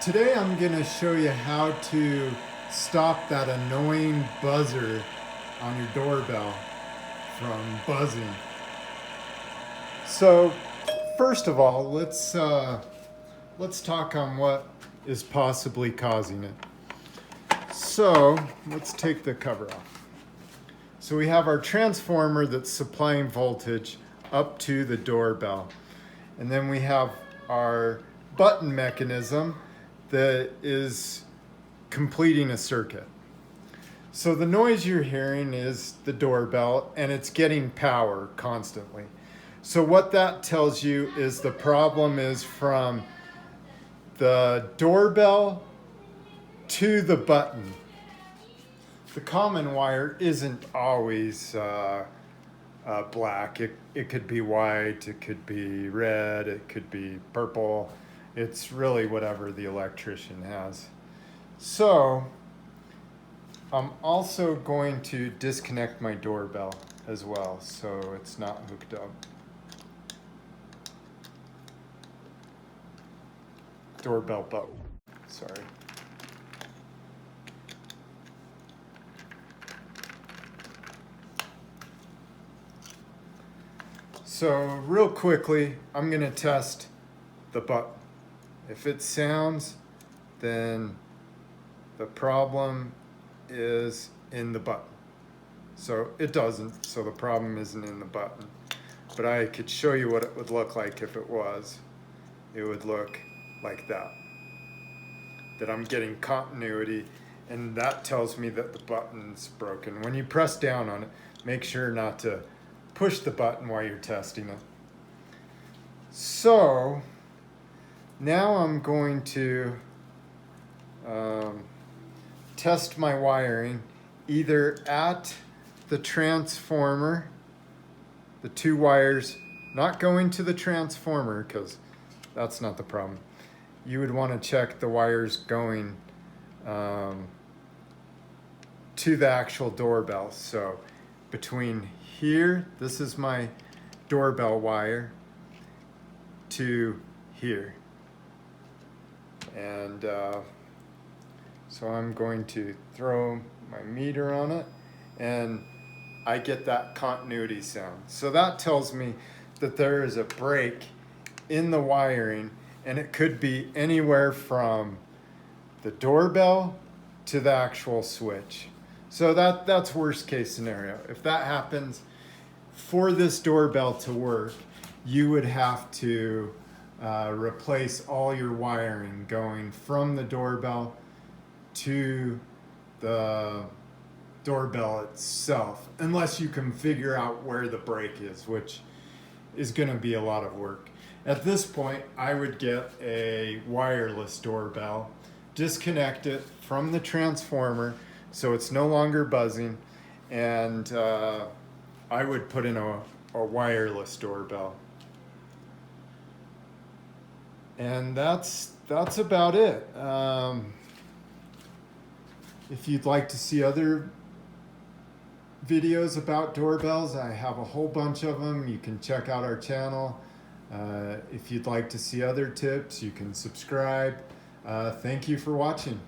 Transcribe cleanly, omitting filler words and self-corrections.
Today I'm going to show you how to stop that annoying buzzer on your doorbell from buzzing. So first of all, let's talk on what is possibly causing it. So let's take the cover off. So we have our transformer that's supplying voltage up to the doorbell. And then we have our button mechanism that is completing a circuit. So the noise you're hearing is the doorbell, and it's getting power constantly. So what that tells you is the problem is from the doorbell to the button. The common wire isn't always black. It could be white, it could be red, it could be purple. It's really whatever the electrician has. So I'm also going to disconnect my doorbell as well, so it's not hooked up. Doorbell button, sorry. So real quickly, I'm gonna test the button. If it sounds, then the problem is in the button. So it doesn't, so the problem isn't in the button. But I could show you what it would look like if it was. It would look like that. That I'm getting continuity, and that tells me that the button's broken. When you press down on it, make sure not to push the button while you're testing it. So now I'm going to test my wiring either at the transformer, the two wires, not going to the transformer because that's not the problem. You would want to check the wires going to the actual doorbell. So between here, this is my doorbell wire, to here. And so I'm going to throw my meter on it, and I get that continuity sound. So that tells me that there is a break in the wiring, and it could be anywhere from the doorbell to the actual switch. So that's worst case scenario. If that happens, for this doorbell to work, you would have to replace all your wiring going from the doorbell to the doorbell itself, unless you can figure out where the break is, which is going to be a lot of work. At this point, I would get a wireless doorbell, disconnect it from the transformer so it's no longer buzzing, and I would put in a wireless doorbell. And that's about it. If you'd like to see other videos about doorbells, I have a whole bunch of them. You can check out our channel. If you'd like to see other tips, you can subscribe. Thank you for watching.